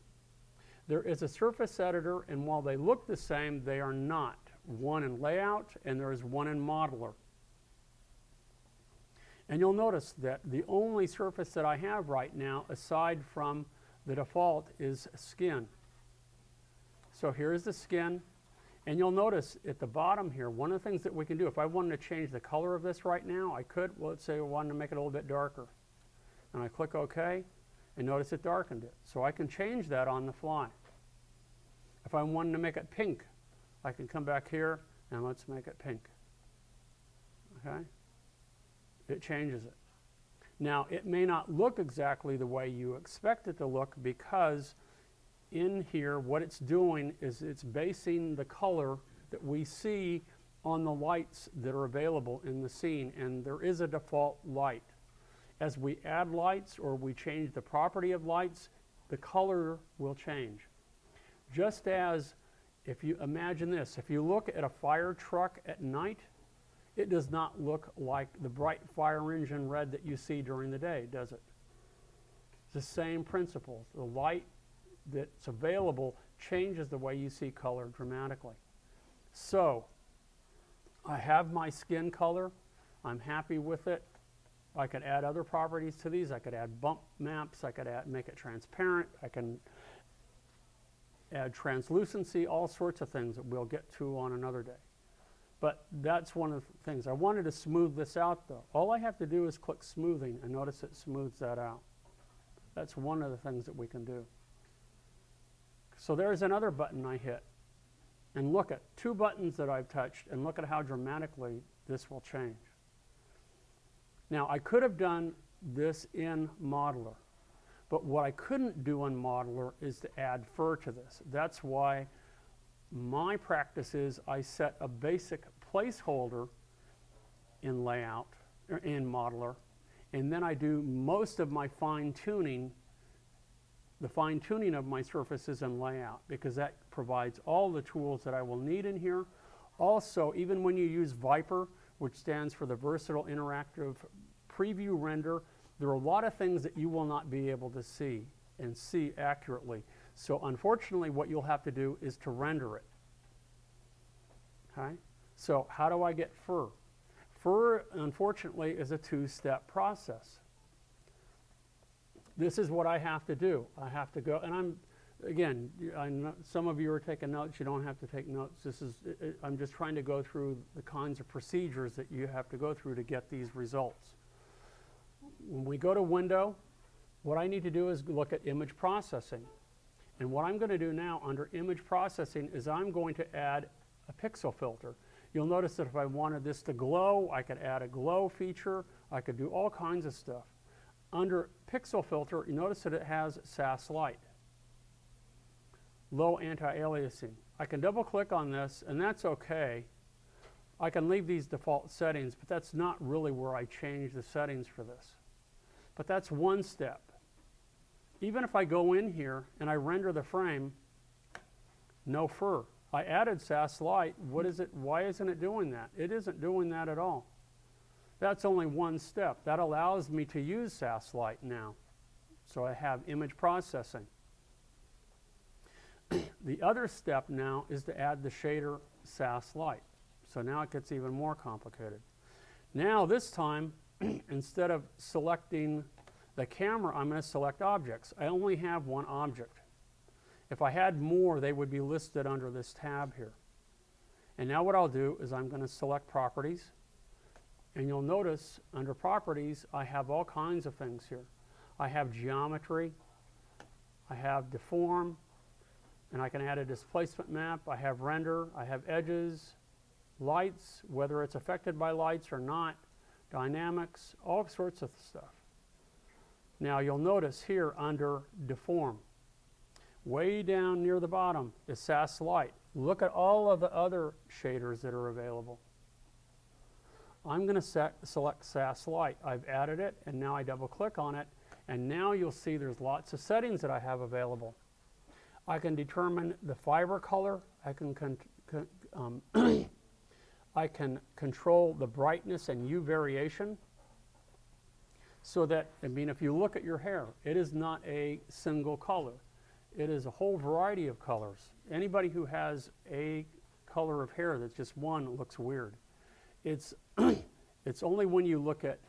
There is a Surface Editor, and while they look the same, they are not. One in Layout, and there is one in Modeler. And you'll notice that the only surface that I have right now, aside from the default, is skin. So here's the skin. And you'll notice at the bottom here, one of the things that we can do, if I wanted to change the color of this right now, I could. Well, let's say I wanted to make it a little bit darker. And I click OK, and notice it darkened it. So I can change that on the fly. If I wanted to make it pink, I can come back here, and let's make it pink. Okay? It changes it. Now, it may not look exactly the way you expect it to look, because in here, what it's doing is it's basing the color that we see on the lights that are available in the scene, and there is a default light. As we add lights or we change the property of lights, the color will change. Just as, if you imagine this, if you look at a fire truck at night, it does not look like the bright fire engine red that you see during the day, does it? It's the same principle. The light that's available changes the way you see color dramatically. So, I have my skin color. I'm happy with it. I could add other properties to these. I could add bump maps. I could make it transparent. I can add translucency, all sorts of things that we'll get to on another day. But that's one of the things. I wanted to smooth this out, though. All I have to do is click smoothing, and notice it smooths that out. That's one of the things that we can do. So there's another button I hit. And look at two buttons that I've touched, and look at how dramatically this will change. Now, I could have done this in Modeler, but what I couldn't do in Modeler is to add fur to this. That's why My practice is I set a basic placeholder in layout, or in modeler, and then I do most of my fine-tuning, the fine-tuning of my surfaces in layout, because that provides all the tools that I will need in here. Also, even when you use Viper, which stands for the Versatile Interactive Preview Render, there are a lot of things that you will not be able to see and see accurately. So unfortunately, what you'll have to do is to render it. Okay? So how do I get fur? Fur, unfortunately, is a two-step process. This is what I have to do. I have to go, and I know some of you are taking notes. You don't have to take notes. I'm just trying to go through the kinds of procedures that you have to go through to get these results. When we go to Window, what I need to do is look at image processing. And what I'm going to do now under image processing is I'm going to add a pixel filter. You'll notice that if I wanted this to glow, I could add a glow feature. I could do all kinds of stuff. Under pixel filter, you notice that it has SAS light, low anti-aliasing. I can double click on this, and that's okay. I can leave these default settings, but that's not really where I change the settings for this. But that's one step. Even if I go in here and I render the frame, no fur. I added SAS light. What is it? Why isn't it doing that? It isn't doing that at all. That's only one step. That allows me to use SAS light now. So I have image processing. The other step now is to add the shader SAS light. So now it gets even more complicated. Now this time, instead of selecting the camera, I'm going to select objects. I only have one object. If I had more, they would be listed under this tab here. And now what I'll do is I'm going to select properties. And you'll notice under properties, I have all kinds of things here. I have geometry, I have deform, and I can add a displacement map. I have render, I have edges, lights, whether it's affected by lights or not, dynamics, all sorts of stuff. Now you'll notice here under deform, way down near the bottom is SAS light. Look at all of the other shaders that are available. I'm going to select SAS light. I've added it, and now I double click on it, and now you'll see there's lots of settings that I have available. I can determine the fiber color. I can I can control the brightness and hue variation, so that, I mean, if you look at your hair, it is not a single color. It is a whole variety of colors. Anybody who has a color of hair that's just one looks weird. It's only when you look at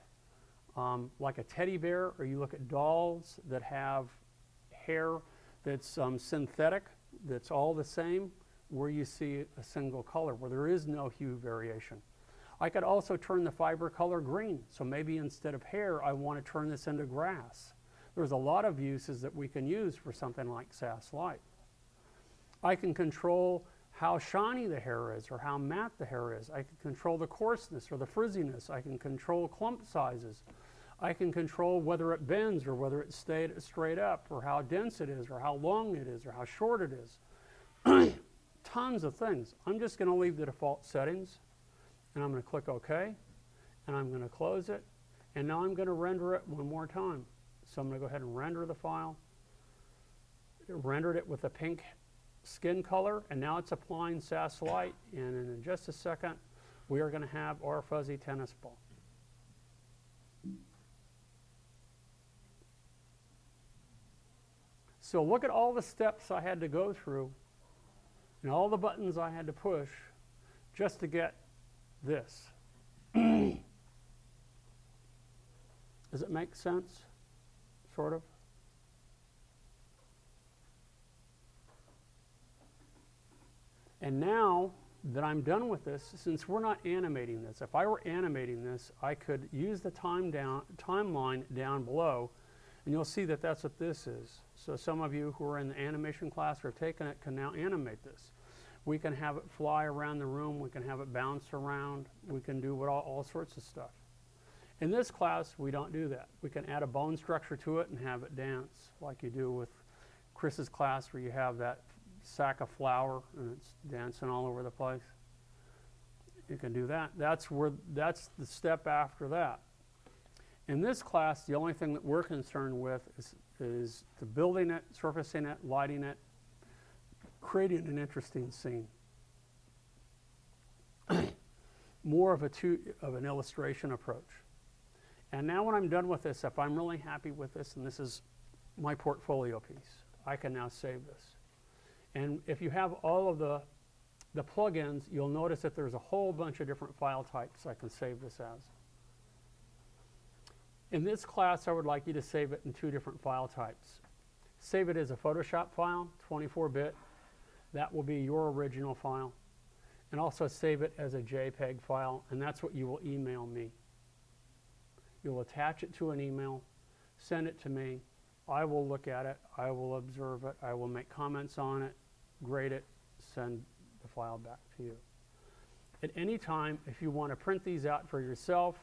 like a teddy bear, or you look at dolls that have hair that's synthetic, that's all the same, where you see a single color, where there is no hue variation. I could also turn the fiber color green. So maybe instead of hair, I want to turn this into grass. There's a lot of uses that we can use for something like SAS light. I can control how shiny the hair is or how matte the hair is. I can control the coarseness or the frizziness. I can control clump sizes. I can control whether it bends or whether it stayed straight up, or how dense it is, or how long it is, or how short it is. Tons of things. I'm just going to leave the default settings, and I'm going to click OK, and I'm going to close it, and now I'm going to render it one more time. So I'm going to go ahead and render the file. It rendered it with a pink skin color, and now it's applying SAS light, and in just a second we are going to have our fuzzy tennis ball. So look at all the steps I had to go through and all the buttons I had to push just to get this. Does it make sense? Sort of? And now that I'm done with this, since we're not animating this, if I were animating this, I could use the timeline down below, and you'll see that that's what this is. So some of you who are in the animation class or have taken it can now animate this. We can have it fly around the room. We can have it bounce around. We can do all sorts of stuff. In this class, we don't do that. We can add a bone structure to it and have it dance, like you do with Chris's class, where you have that sack of flour and it's dancing all over the place. You can do that. That's the step after that. In this class, the only thing that we're concerned with is the building it, surfacing it, lighting it, creating an interesting scene. More of an illustration approach. And now when I'm done with this, if I'm really happy with this, and this is my portfolio piece, I can now save this. And if you have all of the plugins, you'll notice that there's a whole bunch of different file types I can save this as. In this class, I would like you to save it in 2 different file types. Save it as a Photoshop file, 24-bit. That will be your original file. And also save it as a JPEG file, and that's what you will email me. You'll attach it to an email, send it to me. I will look at it. I will observe it. I will make comments on it, grade it, send the file back to you. At any time, if you want to print these out for yourself,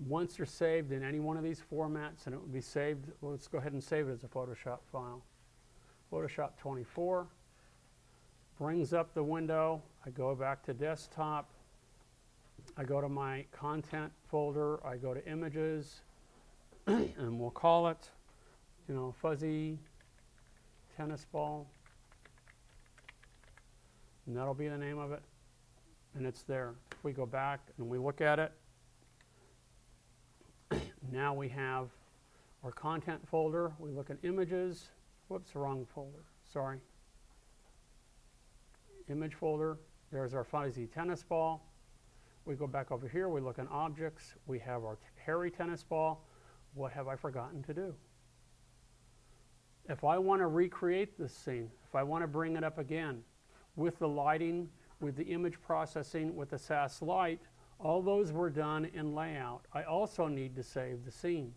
once they're saved in any one of these formats, and it will be saved, well, let's go ahead and save it as a Photoshop file. Photoshop 24 brings up the window. I go back to desktop. I go to my content folder. I go to images, and we'll call it, you know, fuzzy tennis ball. And that'll be the name of it. And it's there. If we go back and we look at it, now we have our content folder. We look at images. Whoops, wrong folder. Sorry. Image folder. There's our fuzzy tennis ball. We go back over here. We look at objects. We have our hairy tennis ball. What have I forgotten to do? If I want to recreate this scene, if I want to bring it up again with the lighting, with the image processing, with the SAS light, all those were done in layout. I also need to save the scene.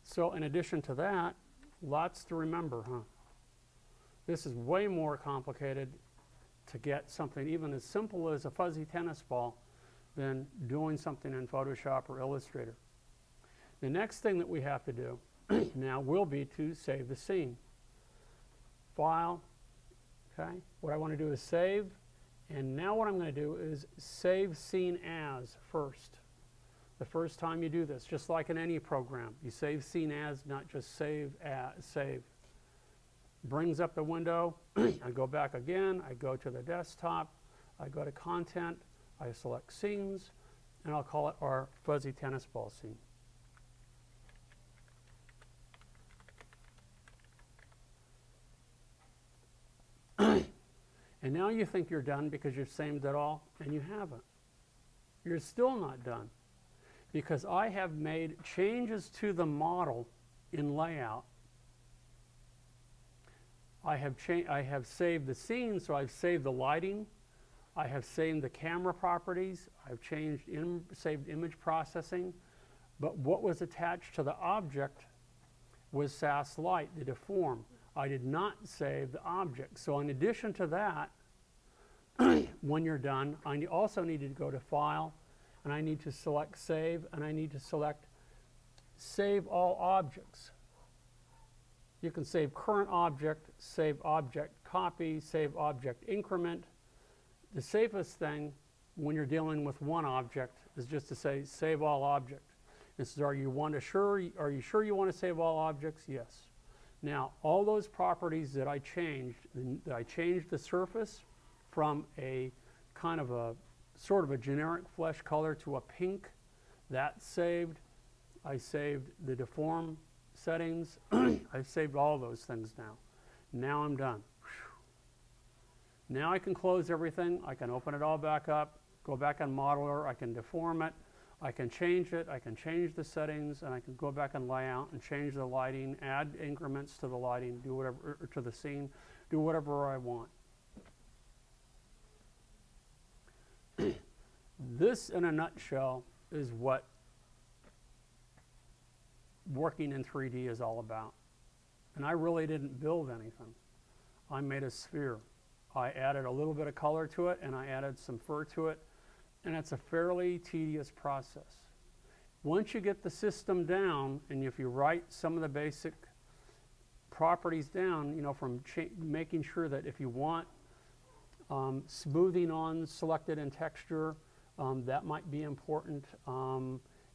So in addition to that, lots to remember, huh? This is way more complicated to get something even as simple as a fuzzy tennis ball than doing something in Photoshop or Illustrator. The next thing that we have to do now will be to save the scene. File, okay? What I want to do is save. And now what I'm going to do is save scene as first. The first time you do this, just like in any program, you save scene as, not just save as, save. Brings up the window. I go back again. I go to the desktop. I go to content. I select scenes, and I'll call it our fuzzy tennis ball scene. And now you think you're done because you've saved it all, and you haven't. You're still not done because I have made changes to the model in layout. I have saved the scene, so I've saved the lighting. I have saved the camera properties. I've saved image processing. But what was attached to the object was SAS light, the deform. I did not save the object. So in addition to that, when you're done, I also need to go to File, and I need to select Save, and I need to select Save All Objects. You can save current object, save object copy, save object increment. The safest thing when you're dealing with one object is just to say Save All Object. This is, are you sure you want to save all objects? Yes. Now, all those properties that I changed the surface from a kind of a sort of a generic flesh color to a pink. That's saved. I saved the deform settings. I've saved all those things now. Now I'm done. Whew. Now I can close everything. I can open it all back up, go back on Modeler. I can deform it. I can change it, I can change the settings, and I can go back and layout and change the lighting, add increments to the lighting, do whatever, or to the scene, do whatever I want. This, in a nutshell, is what working in 3D is all about. And I really didn't build anything. I made a sphere. I added a little bit of color to it, and I added some fur to it. And it's a fairly tedious process. Once you get the system down, and if you write some of the basic properties down, you know, from making sure that if you want smoothing on selected in texture, that might be important.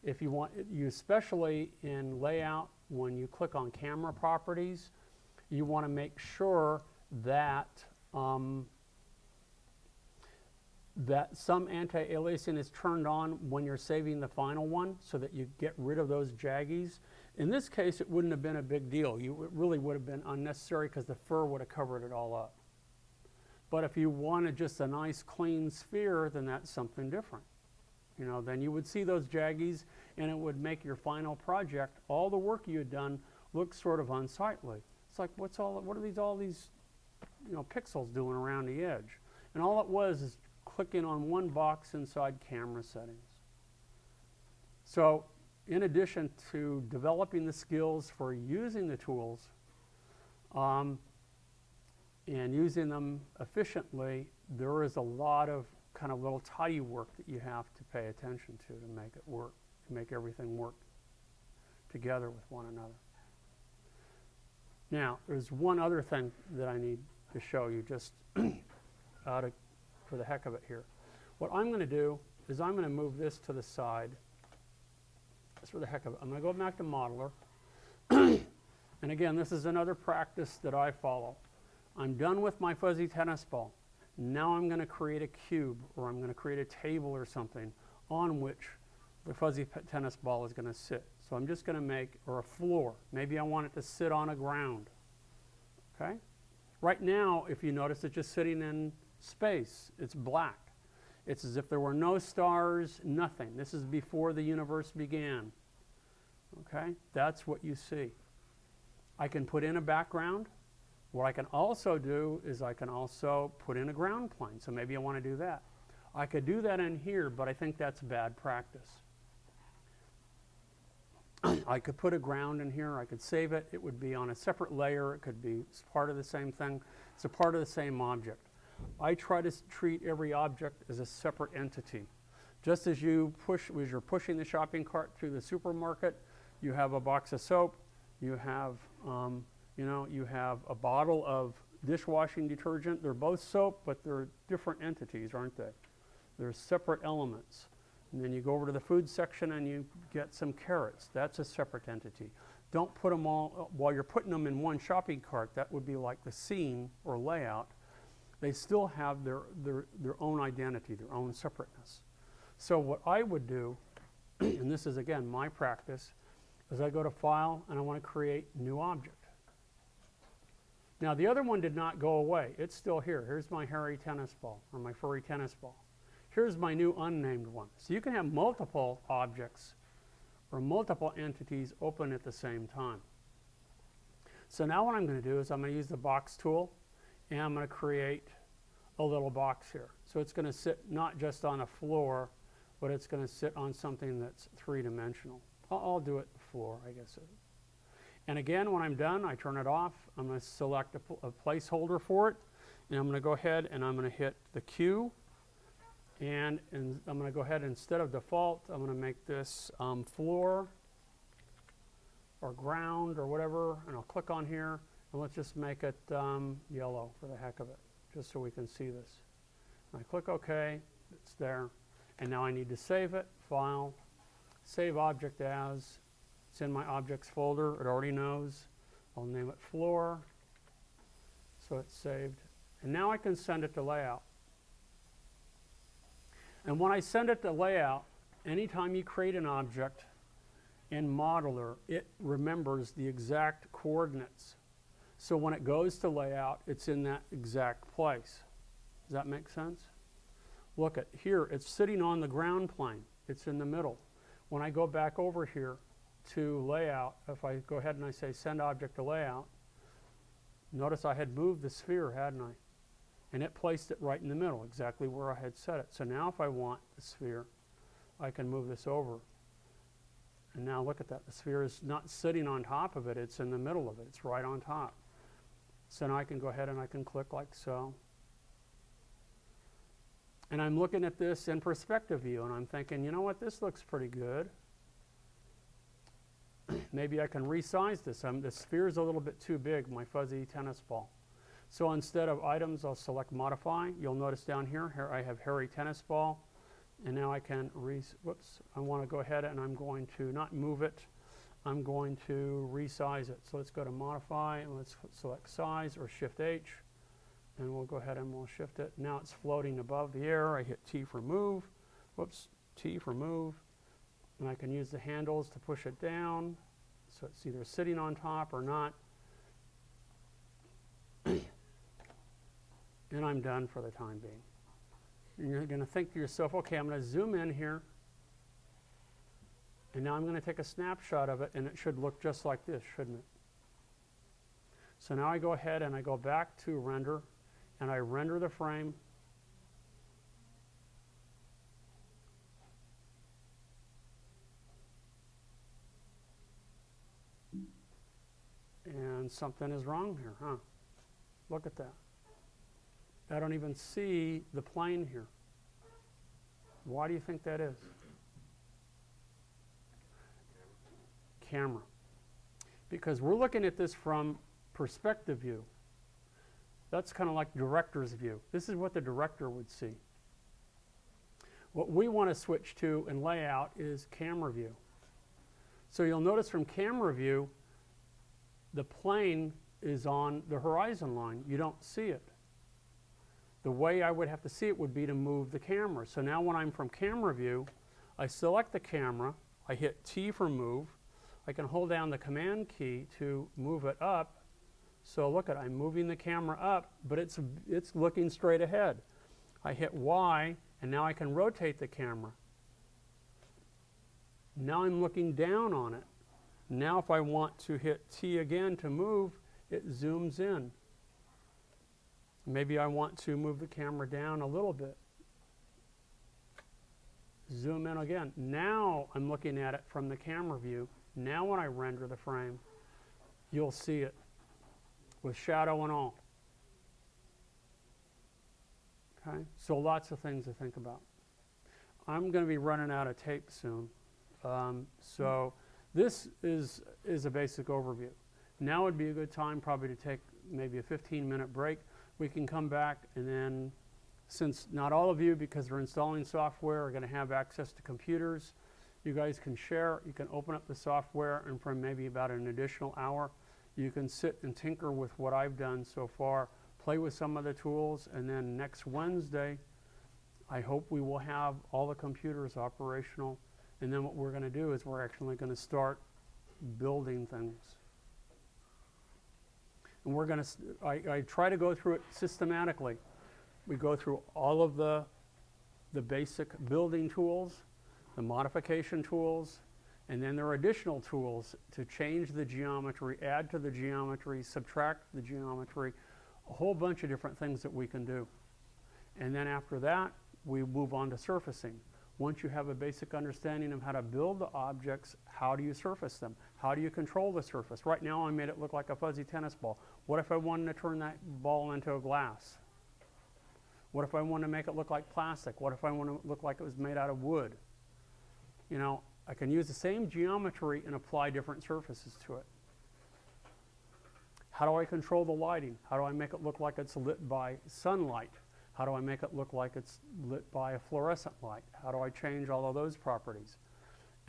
If you want, especially in layout, when you click on camera properties, you want to make sure that that some anti-aliasing is turned on when you're saving the final one, so that you get rid of those jaggies. In this case, it wouldn't have been a big deal. It really would have been unnecessary because the fur would have covered it all up. But if you wanted just a nice clean sphere, then that's something different. You know, then you would see those jaggies, and it would make your final project, all the work you had done, look sort of unsightly. It's like, what are all these, you know, pixels doing around the edge? And all it was is clicking on one box inside camera settings. So, in addition to developing the skills for using the tools and using them efficiently, there is a lot of kind of little tidy work that you have to pay attention to make it work, to make everything work together with one another. Now, there's one other thing that I need to show you just for the heck of it here. What I'm going to do is I'm going to move this to the side. Just for the heck of it. I'm going to go back to Modeler. And again, this is another practice that I follow. I'm done with my fuzzy tennis ball. Now I'm going to create a cube, or I'm going to create a table or something on which the fuzzy tennis ball is going to sit. So I'm just going to make, or a floor. Maybe I want it to sit on a ground. Okay? Right now, if you notice, it's just sitting in space. It's black. It's as if there were no stars, nothing. This is before the universe began. Okay? That's what you see. I can put in a background. What I can also do is I can also put in a ground plane. So maybe I want to do that. I could do that in here, but I think that's bad practice. I could put a ground in here. I could save it. It would be on a separate layer. It could be part of the same thing. It's a part of the same object. I try to treat every object as a separate entity. Just as you're pushing the shopping cart through the supermarket, you have a box of soap, you have you have a bottle of dishwashing detergent. They're both soap, but they're different entities, aren't they? They're separate elements. And then you go over to the food section and you get some carrots. That's a separate entity. Don't put them all, while you're putting them in one shopping cart, that would be like the scene or layout. They still have their own identity, their own separateness. So what I would do, and this is again my practice, is I go to File and I want to create New Object. Now the other one did not go away. It's still here. Here's my hairy tennis ball, or my furry tennis ball. Here's my new unnamed one. So you can have multiple objects or multiple entities open at the same time. So now what I'm going to do is I'm going to use the box tool, and I'm going to create a little box here. So it's going to sit not just on a floor, but it's going to sit on something that's three-dimensional. I'll do it floor, I guess. And again, when I'm done, I turn it off. I'm going to select a placeholder for it, and I'm going to go ahead and I'm going to hit the Q. And I'm going to go ahead, instead of default, I'm going to make this floor or ground or whatever, and I'll click on here, and let's just make it yellow for the heck of it, just so we can see this. And I click OK, it's there, and now I need to save it. File, Save Object As. It's in my Objects folder. It already knows. I'll name it Floor, so it's saved. And now I can send it to Layout. And when I send it to Layout, anytime you create an object in Modeler, it remembers the exact coordinates. So when it goes to Layout, it's in that exact place. Does that make sense? Look at here, it's sitting on the ground plane. It's in the middle. When I go back over here to Layout, if I go ahead and I say Send Object to Layout, notice I had moved the sphere, hadn't I? And it placed it right in the middle, exactly where I had set it. So now if I want the sphere, I can move this over. And now look at that. The sphere is not sitting on top of it. It's in the middle of it. It's right on top. So now I can go ahead and I can click like so. And I'm looking at this in perspective view, and I'm thinking, you know what, this looks pretty good. maybe I can resize this. The sphere is a little bit too big, my fuzzy tennis ball. So instead of items, I'll select modify. You'll notice down here I have hairy tennis ball. And now I can, I want to go ahead and I'm going to not move it. I'm going to resize it. So let's go to modify and let's select size or shift H. And we'll go ahead and we'll shift it. Now it's floating above the air. I hit T for move. T for move. And I can use the handles to push it down. So it's either sitting on top or not. And I'm done for the time being. And you're going to think to yourself, okay, I'm going to zoom in here. And now I'm going to take a snapshot of it, and it should look just like this, shouldn't it? So now I go ahead and I go back to render, and I render the frame. And something is wrong here, huh? Look at that. I don't even see the plane here. Why do you think that is? Camera. Because we're looking at this from perspective view. That's kind of like director's view. This is what the director would see. What we want to switch to in layout is camera view. So you'll notice from camera view, the plane is on the horizon line. You don't see it. The way I would have to see it would be to move the camera. So now when I'm from camera view, I select the camera, I hit T for move. I can hold down the command key to move it up. So look at, I'm moving the camera up, but it's looking straight ahead. I hit Y, and now I can rotate the camera. Now I'm looking down on it. Now if I want to hit T again to move, it zooms in. Maybe I want to move the camera down a little bit. Zoom in again. Now I'm looking at it from the camera view. Now when I render the frame, you'll see it with shadow and all. Okay, so lots of things to think about. I'm going to be running out of tape soon. So this is a basic overview. Now would be a good time probably to take maybe a 15-minute break. We can come back, and then since not all of you, because we're installing software, are going to have access to computers, you guys can share. You can open up the software, and for maybe about an additional hour, you can sit and tinker with what I've done so far, play with some of the tools, and then next Wednesday, I hope we will have all the computers operational. And then what we're going to do is we're actually going to start building things. And we're going to, I try to go through it systematically. We go through all of the basic building tools, the modification tools, and then there are additional tools to change the geometry, add to the geometry, subtract the geometry, a whole bunch of different things that we can do. And then after that, we move on to surfacing. Once you have a basic understanding of how to build the objects, how do you surface them? How do you control the surface? Right now I made it look like a fuzzy tennis ball. What if I wanted to turn that ball into a glass? What if I wanted to make it look like plastic? What if I want to look like it was made out of wood? You know, I can use the same geometry and apply different surfaces to it. How do I control the lighting? How do I make it look like it's lit by sunlight? How do I make it look like it's lit by a fluorescent light? How do I change all of those properties?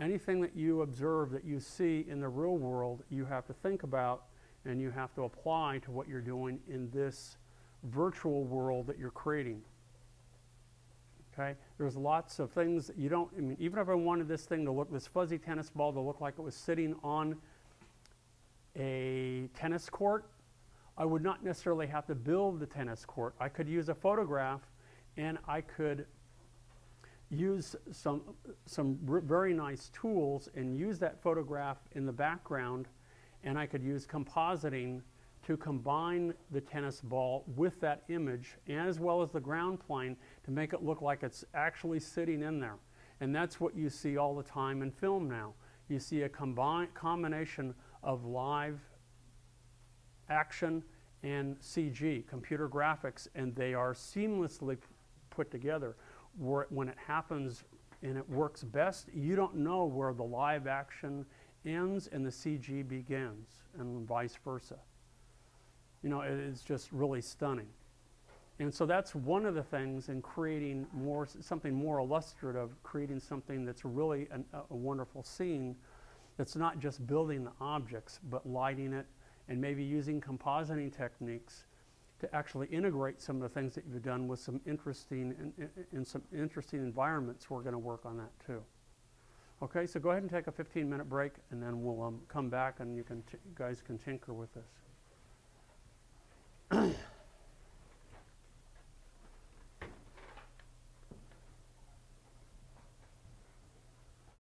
Anything that you observe that you see in the real world, you have to think about and you have to apply to what you're doing in this virtual world that you're creating. Okay? There's lots of things that you don't, I mean, even if I wanted this thing to look, this fuzzy tennis ball to look like it was sitting on a tennis court, I would not necessarily have to build the tennis court. I could use a photograph, and I could use some very nice tools and use that photograph in the background, and I could use compositing to combine the tennis ball with that image, as well as the ground plane, to make it look like it's actually sitting in there. And that's what you see all the time in film now. You see a combination of live action and CG, computer graphics, and they are seamlessly put together. When it happens and it works best, you don't know where the live action ends and the CG begins, and vice versa. You know, it's just really stunning. And so that's one of the things in creating more, something more illustrative, creating something that's really a wonderful scene that's not just building the objects, but lighting it and maybe using compositing techniques to actually integrate some of the things that you've done with some interesting, in some interesting environments. We're going to work on that too. Okay, so go ahead and take a 15-minute break, and then we'll come back and you guys can tinker with this.